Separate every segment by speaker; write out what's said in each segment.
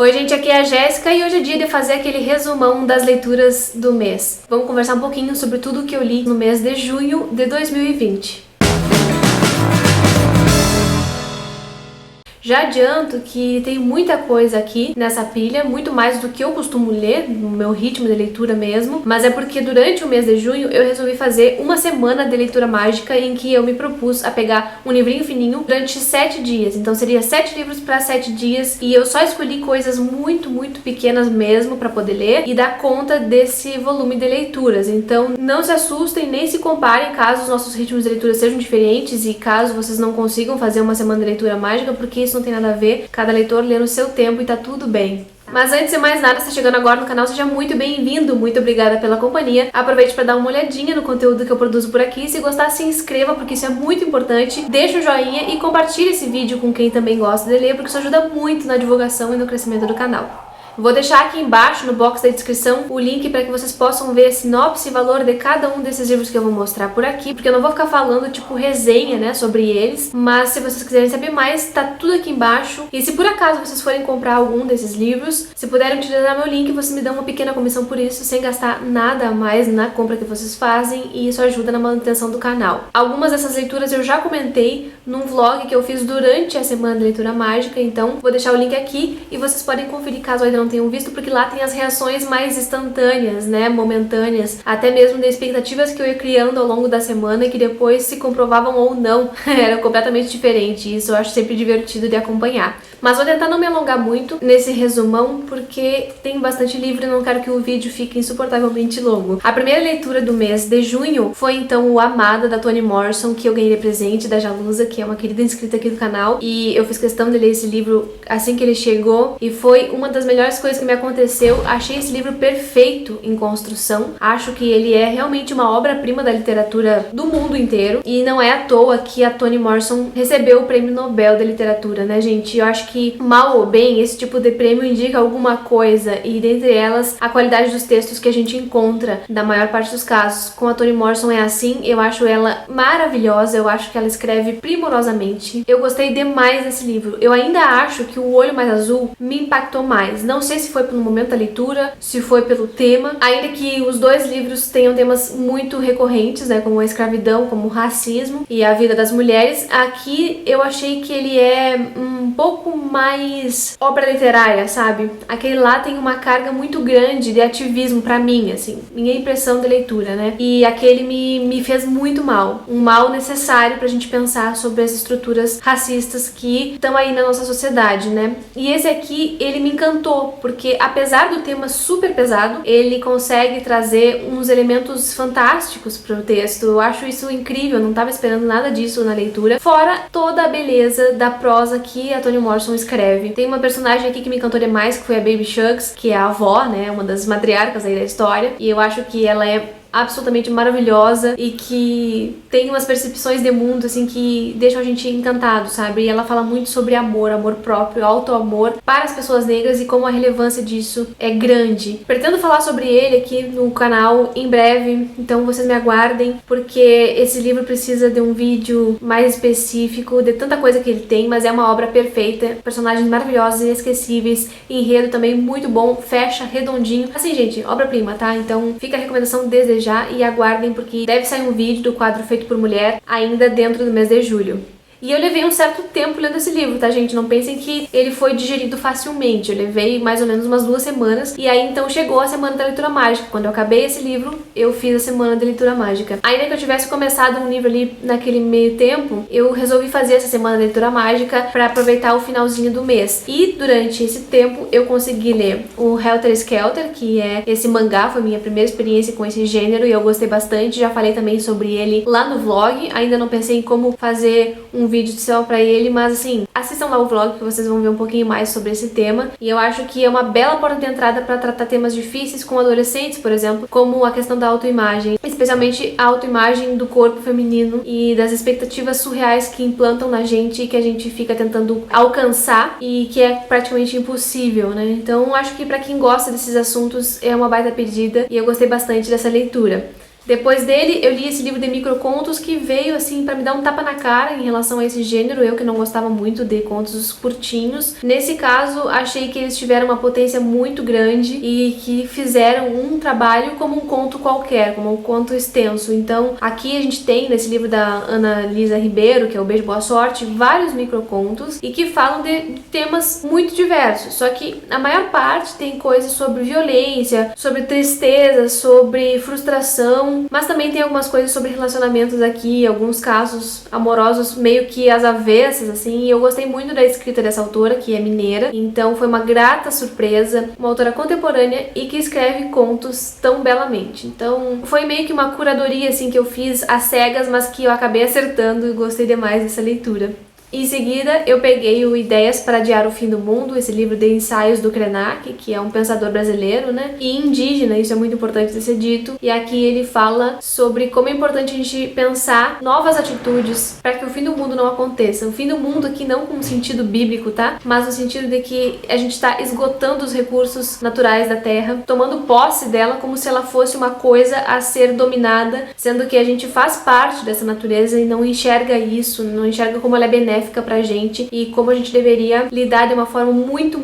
Speaker 1: Oi gente, aqui é a Jéssica e hoje é dia de fazer aquele resumão das leituras do mês. Vamos conversar um pouquinho sobre tudo que eu li no mês de junho de 2020. Já adianto que tem muita coisa aqui nessa pilha, muito mais do que eu costumo ler, no meu ritmo de leitura mesmo, mas é porque durante o mês de junho eu resolvi fazer uma semana de leitura mágica em que eu me propus a pegar um livrinho fininho durante 7 dias. Então seria 7 livros para 7 dias e eu só escolhi coisas muito pequenas mesmo para poder ler e dar conta desse volume de leituras. Então não se assustem nem se comparem caso os nossos ritmos de leitura sejam diferentes e caso vocês não consigam fazer uma semana de leitura mágica, porque isso não tem nada a ver, cada leitor lê no seu tempo e tá tudo bem. Mas antes de mais nada, se tá chegando agora no canal, seja muito bem-vindo, muito obrigada pela companhia. Aproveite para dar uma olhadinha no conteúdo que eu produzo por aqui. Se gostar, se inscreva, porque isso é muito importante. Deixa o joinha e compartilhe esse vídeo com quem também gosta de ler, porque isso ajuda muito na divulgação e no crescimento do canal. Vou deixar aqui embaixo no box da descrição o link para que vocês possam ver a sinopse e valor de cada um desses livros que eu vou mostrar por aqui, porque eu não vou ficar falando tipo resenha, né, sobre eles, mas se vocês quiserem saber mais, tá tudo aqui embaixo. E se por acaso vocês forem comprar algum desses livros, se puderem utilizar meu link, vocês me dão uma pequena comissão por isso, sem gastar nada a mais na compra que vocês fazem, e isso ajuda na manutenção do canal. Algumas dessas leituras eu já comentei num vlog que eu fiz durante a semana de leitura mágica, então vou deixar o link aqui e vocês podem conferir caso ainda não tenham visto, porque lá tem as reações mais instantâneas, né, momentâneas, até mesmo de expectativas que eu ia criando ao longo da semana e que depois se comprovavam ou não, era completamente diferente. Isso eu acho sempre divertido de acompanhar. Mas vou tentar não me alongar muito nesse resumão, porque tem bastante livro e não quero que o vídeo fique insuportavelmente longo. A primeira leitura do mês de junho foi então o Amada, da Toni Morrison, que eu ganhei de presente da Jalusa, que é uma querida inscrita aqui do canal, e eu fiz questão de ler esse livro assim que ele chegou, e foi uma das melhores coisas que me aconteceu. Achei esse livro perfeito em construção, acho que ele é realmente uma obra-prima da literatura do mundo inteiro, e não é à toa que a Toni Morrison recebeu o Prêmio Nobel da Literatura, né, gente? Eu acho que, mal ou bem, esse tipo de prêmio indica alguma coisa, e dentre elas, a qualidade dos textos que a gente encontra, na maior parte dos casos. Com a Toni Morrison é assim, eu acho ela maravilhosa, eu acho que ela escreve primorosamente. Eu gostei demais desse livro. Eu ainda acho que O Olho Mais Azul me impactou mais. Não sei se foi pelo momento da leitura, se foi pelo tema, ainda que os dois livros tenham temas muito recorrentes, né, como a escravidão, como o racismo e a vida das mulheres. Aqui eu achei que ele é um pouco mais obra literária, sabe? Aquele lá tem uma carga muito grande de ativismo pra mim, assim, minha impressão de leitura, né? E aquele me fez muito mal, um mal necessário pra gente pensar sobre as estruturas racistas que estão aí na nossa sociedade, né? E esse aqui, ele me encantou, porque apesar do tema super pesado, ele consegue trazer uns elementos fantásticos pro texto. Eu acho isso incrível, não tava esperando nada disso na leitura, fora toda a beleza da prosa que a Toni Morrison escreve. Tem uma personagem aqui que me encantou demais, que foi a Baby Shucks, que é a avó, né, uma das matriarcas aí da história, e eu acho que ela é absolutamente maravilhosa e que tem umas percepções de mundo assim que deixam a gente encantado, sabe? E ela fala muito sobre amor, amor próprio, auto-amor para as pessoas negras e como a relevância disso é grande. Pretendo falar sobre ele aqui no canal em breve, então vocês me aguardem, porque esse livro precisa de um vídeo mais específico, de tanta coisa que ele tem, mas é uma obra perfeita, personagens maravilhosos, inesquecíveis, enredo também muito bom, fecha redondinho. Assim, gente, obra-prima, tá? Então fica a recomendação desde já e aguardem, porque deve sair um vídeo do quadro Feito por Mulher ainda dentro do mês de julho. E eu levei um certo tempo lendo esse livro, tá, gente? Não pensem que ele foi digerido facilmente. Eu levei mais ou menos umas 2 semanas. E aí, então, chegou a Semana da Leitura Mágica. Quando eu acabei esse livro, eu fiz a Semana da Leitura Mágica. Ainda que eu tivesse começado um livro ali naquele meio tempo, eu resolvi fazer essa Semana da Leitura Mágica pra aproveitar o finalzinho do mês. E durante esse tempo, eu consegui ler o Helter Skelter, que é esse mangá. Foi minha primeira experiência com esse gênero e eu gostei bastante. Já falei também sobre ele lá no vlog. Ainda não pensei em como fazer um vídeo só pra ele, mas assim, assistam lá o vlog que vocês vão ver um pouquinho mais sobre esse tema. E eu acho que é uma bela porta de entrada pra tratar temas difíceis com adolescentes, por exemplo, como a questão da autoimagem, especialmente a autoimagem do corpo feminino e das expectativas surreais que implantam na gente e que a gente fica tentando alcançar e que é praticamente impossível, né? Então acho que pra quem gosta desses assuntos é uma baita pedida e eu gostei bastante dessa leitura. Depois dele, eu li esse livro de microcontos que veio, assim, pra me dar um tapa na cara em relação a esse gênero. Eu que não gostava muito de contos curtinhos. Nesse caso, achei que eles tiveram uma potência muito grande e que fizeram um trabalho como um conto qualquer, como um conto extenso. Então, aqui a gente tem, nesse livro da Ana Lisa Ribeiro, que é o Beijo Boa Sorte, vários microcontos e que falam de temas muito diversos. Só que a maior parte tem coisas sobre violência, sobre tristeza, sobre frustração, mas também tem algumas coisas sobre relacionamentos aqui, alguns casos amorosos meio que às avessas, assim, e eu gostei muito da escrita dessa autora, que é mineira, então foi uma grata surpresa, uma autora contemporânea e que escreve contos tão belamente. Então foi meio que uma curadoria, assim, que eu fiz às cegas, mas que eu acabei acertando e gostei demais dessa leitura. Em seguida, eu peguei o Ideias para Adiar o Fim do Mundo, esse livro de ensaios do Krenak, que é um pensador brasileiro, né? E indígena, isso é muito importante de ser dito. E aqui ele fala sobre como é importante a gente pensar novas atitudes para que o fim do mundo não aconteça. O fim do mundo aqui não com sentido bíblico, tá? Mas no sentido de que a gente está esgotando os recursos naturais da Terra, tomando posse dela como se ela fosse uma coisa a ser dominada, sendo que a gente faz parte dessa natureza e não enxerga isso, não enxerga como ela é benéfica pra gente e como a gente deveria lidar de uma forma muito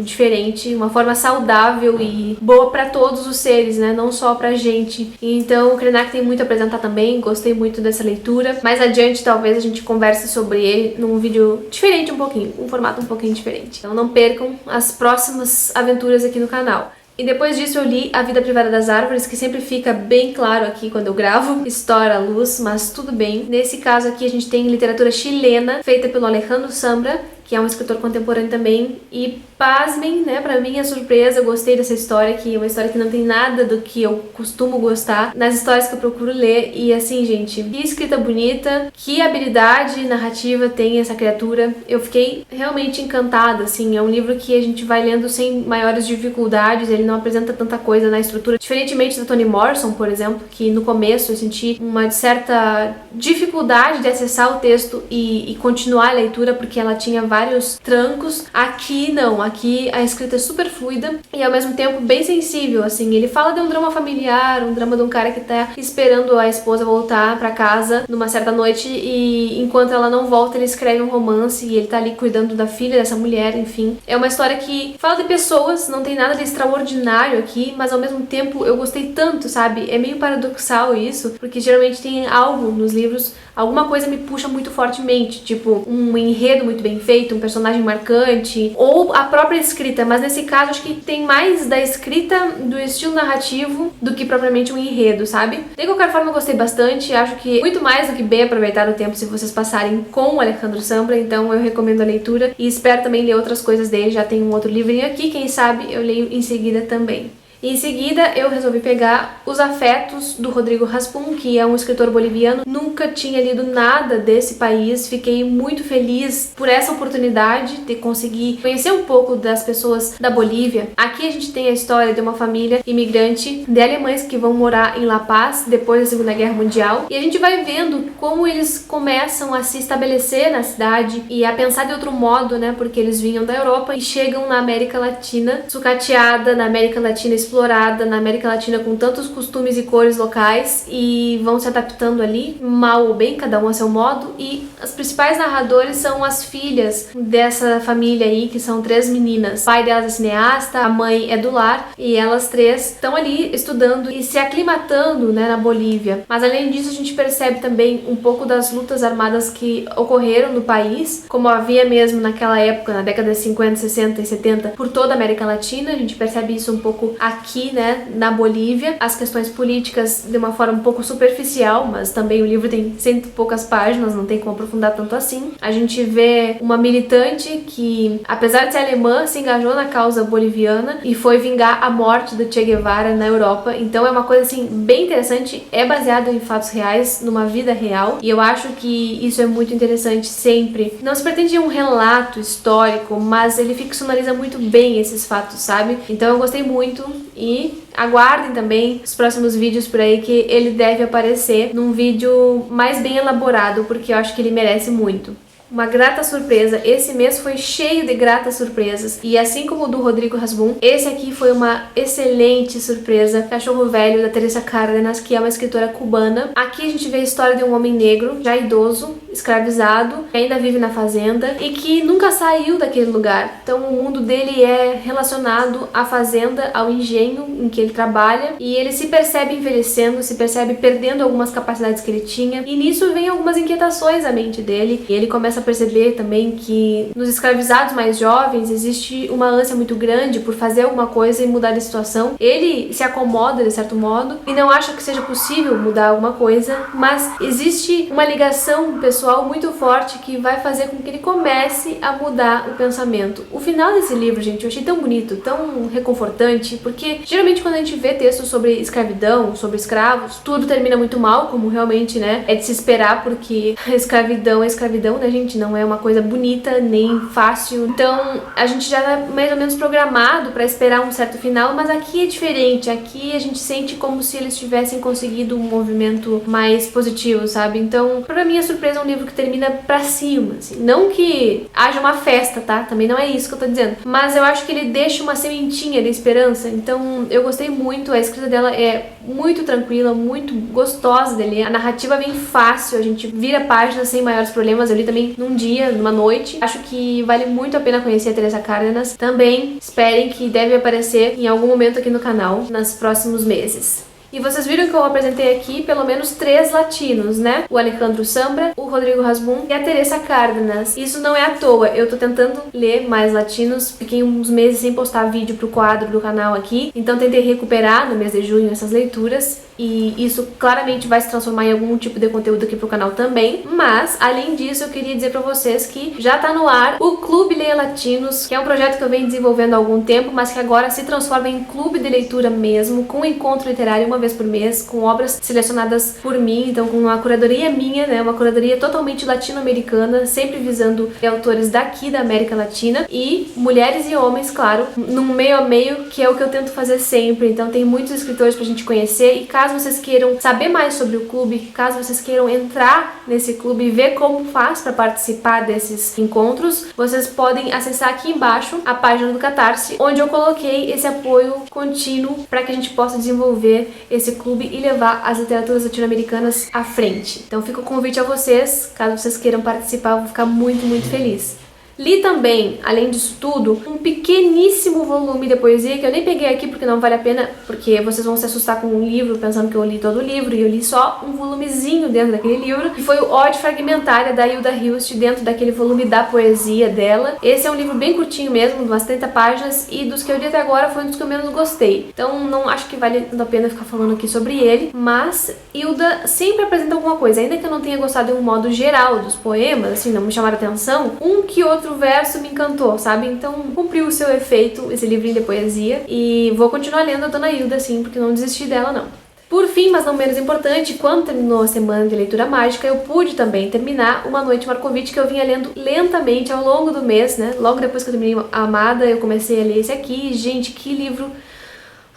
Speaker 1: diferente, uma forma saudável e boa pra todos os seres, né? Não só pra gente. Então o Krenak tem muito a apresentar também, gostei muito dessa leitura. Mais adiante talvez a gente converse sobre ele num vídeo diferente um pouquinho, um formato um pouquinho diferente. Então não percam as próximas aventuras aqui no canal. E depois disso eu li A Vida Privada das Árvores, que sempre fica bem claro aqui quando eu gravo, estoura a luz, mas tudo bem. Nesse caso aqui a gente tem literatura chilena, feita pelo Alejandro Zambra, que é um escritor contemporâneo também, e pasmem, né, pra minha surpresa, eu gostei dessa história, que é uma história que não tem nada do que eu costumo gostar nas histórias que eu procuro ler, e assim, gente, que escrita bonita, que habilidade narrativa tem essa criatura, eu fiquei realmente encantada, assim, é um livro que a gente vai lendo sem maiores dificuldades, ele não apresenta tanta coisa na estrutura, diferentemente da Toni Morrison, por exemplo, que no começo eu senti uma certa dificuldade de acessar o texto e continuar a leitura, porque ela tinha vários trancos. Aqui não, aqui a escrita é super fluida e ao mesmo tempo bem sensível, assim, ele fala de um drama familiar, um drama de um cara que tá esperando a esposa voltar pra casa numa certa noite e enquanto ela não volta ele escreve um romance e ele tá ali cuidando da filha dessa mulher, enfim. É uma história que fala de pessoas, não tem nada de extraordinário aqui, mas ao mesmo tempo eu gostei tanto, sabe? É meio paradoxal isso, porque geralmente tem algo nos livros, alguma coisa me puxa muito fortemente, tipo um enredo muito bem feito, um personagem marcante, ou a própria escrita, mas nesse caso acho que tem mais da escrita, do estilo narrativo, do que propriamente um enredo, sabe? De qualquer forma eu gostei bastante, acho que muito mais do que bem aproveitar o tempo se vocês passarem com o Alejandro Zambra, então eu recomendo a leitura e espero também ler outras coisas dele, já tem um outro livrinho aqui, quem sabe eu leio em seguida também. E em seguida eu resolvi pegar Os Afetos, do Rodrigo Raspun, que é um escritor boliviano. Nunca tinha lido nada desse país, fiquei muito feliz por essa oportunidade de conseguir conhecer um pouco das pessoas da Bolívia. Aqui a gente tem a história de uma família imigrante de alemães que vão morar em La Paz depois da Segunda Guerra Mundial, e a gente vai vendo como eles começam a se estabelecer na cidade e a pensar de outro modo, né, porque eles vinham da Europa e chegam na América Latina, sucateada, na América Latina explorada, na América Latina com tantos costumes e cores locais, e vão se adaptando ali, mal ou bem, cada um a seu modo, e as principais narradoras são as filhas dessa família aí, que são 3 meninas. O pai delas é cineasta, a mãe é do lar, e elas 3 estão ali estudando e se aclimatando, né, na Bolívia. Mas além disso a gente percebe também um pouco das lutas armadas que ocorreram no país, como havia mesmo naquela época, na década de 50, 60 e 70, por toda a América Latina. A gente percebe isso um pouco aqui, né, na Bolívia, as questões políticas de uma forma um pouco superficial, mas também o livro tem 100 e poucas páginas, não tem como aprofundar tanto assim. A gente vê uma militante que, apesar de ser alemã, se engajou na causa boliviana e foi vingar a morte do Che Guevara na Europa. Então é uma coisa assim bem interessante, é baseado em fatos reais, numa vida real, e eu acho que isso é muito interessante sempre. Não se pretende um relato histórico, mas ele ficcionaliza muito bem esses fatos, sabe? Então eu gostei muito e aguardem também os próximos vídeos por aí, que ele deve aparecer num vídeo mais bem elaborado, porque eu acho que ele merece muito. uma grata surpresa. Esse mês foi cheio de gratas surpresas. E assim como o do Rodrigo Hasbun, esse aqui foi uma excelente surpresa. Cachorro Velho, da Teresa Cárdenas, que é uma escritora cubana. Aqui a gente vê a história de um homem negro, já idoso, escravizado, que ainda vive na fazenda e que nunca saiu daquele lugar. Então o mundo dele é relacionado à fazenda, ao engenho em que ele trabalha, e ele se percebe envelhecendo, se percebe perdendo algumas capacidades que ele tinha, e nisso vem algumas inquietações à mente dele, e ele começa a perceber também que nos escravizados mais jovens existe uma ânsia muito grande por fazer alguma coisa e mudar de situação. Ele se acomoda de certo modo e não acha que seja possível mudar alguma coisa, mas existe uma ligação pessoal muito forte que vai fazer com que ele comece a mudar o pensamento. O final desse livro, gente, eu achei tão bonito, tão reconfortante, porque geralmente quando a gente vê textos sobre escravidão, sobre escravos, tudo termina muito mal, como realmente, né, é de se esperar, porque a escravidão é escravidão, né, gente, não é uma coisa bonita, nem fácil. Então, a gente já tá mais ou menos programado pra esperar um certo final, mas aqui é diferente. Aqui a gente sente como se eles tivessem conseguido um movimento mais positivo, sabe? Então, pra mim, a surpresa é um livro que termina pra cima, assim. Não que haja uma festa, tá? Também não é isso que eu tô dizendo. Mas eu acho que ele deixa uma sementinha de esperança. Então, eu gostei muito. A escrita dela é muito tranquila, muito gostosa de ler. A narrativa vem fácil, a gente vira páginas sem maiores problemas. Eu li também num dia, numa noite. Acho que vale muito a pena conhecer a Teresa Cárdenas. Também esperem que deve aparecer em algum momento aqui no canal nos próximos meses. E vocês viram que eu apresentei aqui pelo menos 3 latinos, né? O Alejandro Zambra, o Rodrigo Hasbun e a Teresa Cárdenas. Isso não é à toa, eu tô tentando ler mais latinos, fiquei uns meses sem postar vídeo pro quadro do canal aqui, então tentei recuperar no mês de junho essas leituras, e isso claramente vai se transformar em algum tipo de conteúdo aqui pro canal também. Mas, além disso, eu queria dizer pra vocês que já tá no ar o Clube Leia Latinos, que é um projeto que eu venho desenvolvendo há algum tempo, mas que agora se transforma em clube de leitura mesmo, com um encontro literário uma vez por mês, com obras selecionadas por mim, então com uma curadoria minha, né, uma curadoria totalmente latino-americana, sempre visando autores daqui da América Latina, e mulheres e homens, claro, num meio a meio, que é o que eu tento fazer sempre. Então tem muitos escritores pra gente conhecer, e caso vocês queiram saber mais sobre o clube, caso vocês queiram entrar nesse clube e ver como faz para participar desses encontros, vocês podem acessar aqui embaixo a página do Catarse, onde eu coloquei esse apoio contínuo para que a gente possa desenvolver esse clube e levar as literaturas latino-americanas à frente. Então fica o convite a vocês, caso vocês queiram participar, eu vou ficar muito, muito feliz. Li também, além disso tudo, um pequeníssimo volume de poesia que eu nem peguei aqui porque não vale a pena, porque vocês vão se assustar com um livro pensando que eu li todo o livro, e eu li só um volumezinho dentro daquele livro, que foi o Ode Fragmentária, da Hilda Hilst, dentro daquele volume da poesia dela. Esse é um livro bem curtinho mesmo, umas 30 páginas, e dos que eu li até agora foi um dos que eu menos gostei. Então não acho que vale tanto a pena ficar falando aqui sobre ele, mas Hilda sempre apresenta alguma coisa, ainda que eu não tenha gostado de um modo geral dos poemas, assim, não me chamaram atenção, um que outro verso me encantou, sabe? Então cumpriu o seu efeito esse livrinho de poesia, e vou continuar lendo a Dona Hilda, assim, porque não desisti dela, não. Por fim, mas não menos importante, quando terminou a semana de leitura mágica, eu pude também terminar Uma Noite Marcovitch, que eu vinha lendo lentamente ao longo do mês, né? Logo depois que eu terminei a Amada, eu comecei a ler esse aqui, e, gente, que livro!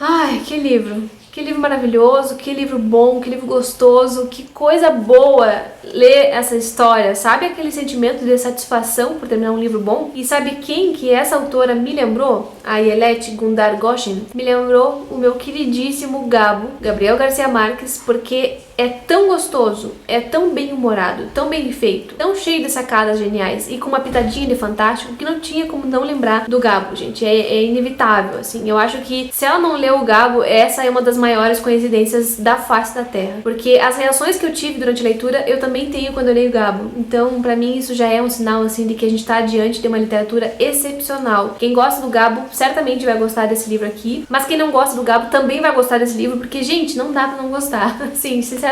Speaker 1: Ai, que livro! Que livro maravilhoso, que livro bom, que livro gostoso, que coisa boa ler essa história. Sabe aquele sentimento de satisfação por terminar um livro bom? E sabe quem que essa autora me lembrou? A Yelet Gundar Goshen. Me lembrou o meu queridíssimo Gabo, Gabriel Garcia Marques, porque é tão gostoso, é tão bem humorado, tão bem feito, tão cheio de sacadas geniais e com uma pitadinha de fantástico que não tinha como não lembrar do Gabo, gente. É inevitável, assim. Eu acho que se ela não leu o Gabo, essa é uma das maiores coincidências da face da Terra. Porque as reações que eu tive durante a leitura, eu também tenho quando eu leio o Gabo. Então, pra mim, isso já é um sinal, assim, de que a gente tá diante de uma literatura excepcional. Quem gosta do Gabo certamente vai gostar desse livro aqui, mas quem não gosta do Gabo também vai gostar desse livro, porque, gente, não dá pra não gostar. Sim, sinceramente.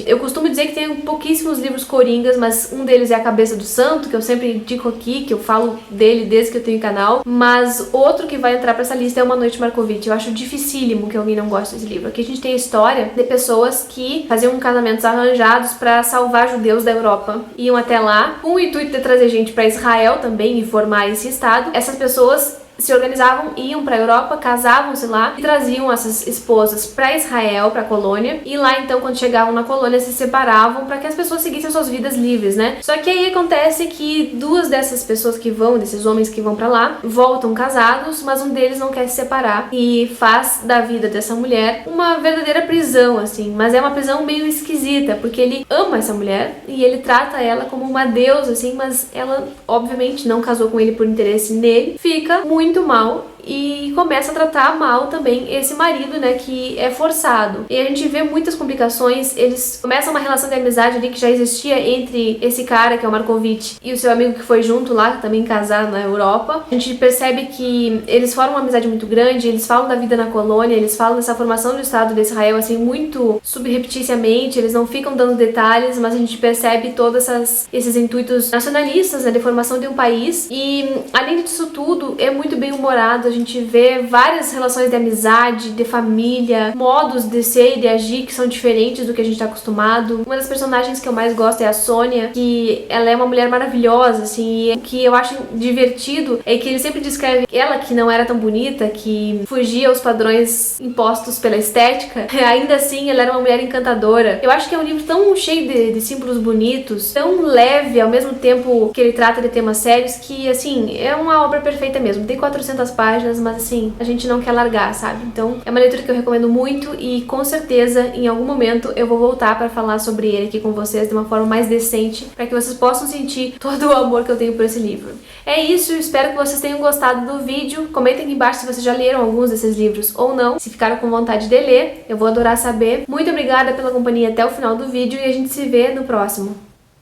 Speaker 1: Eu costumo dizer que tem pouquíssimos livros coringas, mas um deles é A Cabeça do Santo, que eu sempre indico aqui, que eu falo dele desde que eu tenho canal, mas outro que vai entrar pra essa lista é Uma Noite Marcovitch. Eu acho dificílimo que alguém não goste desse livro. Aqui a gente tem a história de pessoas que faziam casamentos arranjados pra salvar judeus da Europa. Iam até lá com o intuito de trazer gente pra Israel também e formar esse estado. Essas pessoas se organizavam, iam para a Europa, casavam-se lá e traziam essas esposas para Israel, para a colônia, e lá então quando chegavam na colônia se separavam para que as pessoas seguissem suas vidas livres, né? Só que aí acontece que duas dessas pessoas que vão, desses homens que vão para lá, voltam casados, mas um deles não quer se separar e faz da vida dessa mulher uma verdadeira prisão, assim, mas é uma prisão meio esquisita, porque ele ama essa mulher e ele trata ela como uma deusa, assim, mas ela obviamente não casou com ele por interesse nele, fica muito mal e começa a tratar mal também esse marido, né, que é forçado. E a gente vê muitas complicações, eles começam uma relação de amizade ali que já existia entre esse cara, que é o Markovitch, e o seu amigo que foi junto lá, também casado na Europa. A gente percebe que eles formam uma amizade muito grande, eles falam da vida na colônia, eles falam dessa formação do Estado de Israel, assim, muito subrepticiamente, eles não ficam dando detalhes, mas a gente percebe todos esses intuitos nacionalistas, né, de formação de um país. E, além disso tudo, é muito bem humorado. A gente vê várias relações de amizade, de família, modos de ser e de agir que são diferentes do que a gente tá acostumado. Uma das personagens que eu mais gosto é a Sônia, que ela é uma mulher maravilhosa, assim, e o que eu acho divertido é que ele sempre descreve ela que não era tão bonita, que fugia aos padrões impostos pela estética, ainda assim ela era uma mulher encantadora. Eu acho que é um livro tão cheio de símbolos bonitos, tão leve ao mesmo tempo que ele trata de temas sérios, que, assim, é uma obra perfeita mesmo. Tem 400 páginas, mas assim, a gente não quer largar, sabe? Então é uma leitura que eu recomendo muito e com certeza em algum momento eu vou voltar para falar sobre ele aqui com vocês de uma forma mais decente, para que vocês possam sentir todo o amor que eu tenho por esse livro. É isso, espero que vocês tenham gostado do vídeo. Comentem aqui embaixo se vocês já leram alguns desses livros ou não, se ficaram com vontade de ler, eu vou adorar saber. Muito obrigada pela companhia até o final do vídeo e a gente se vê no próximo.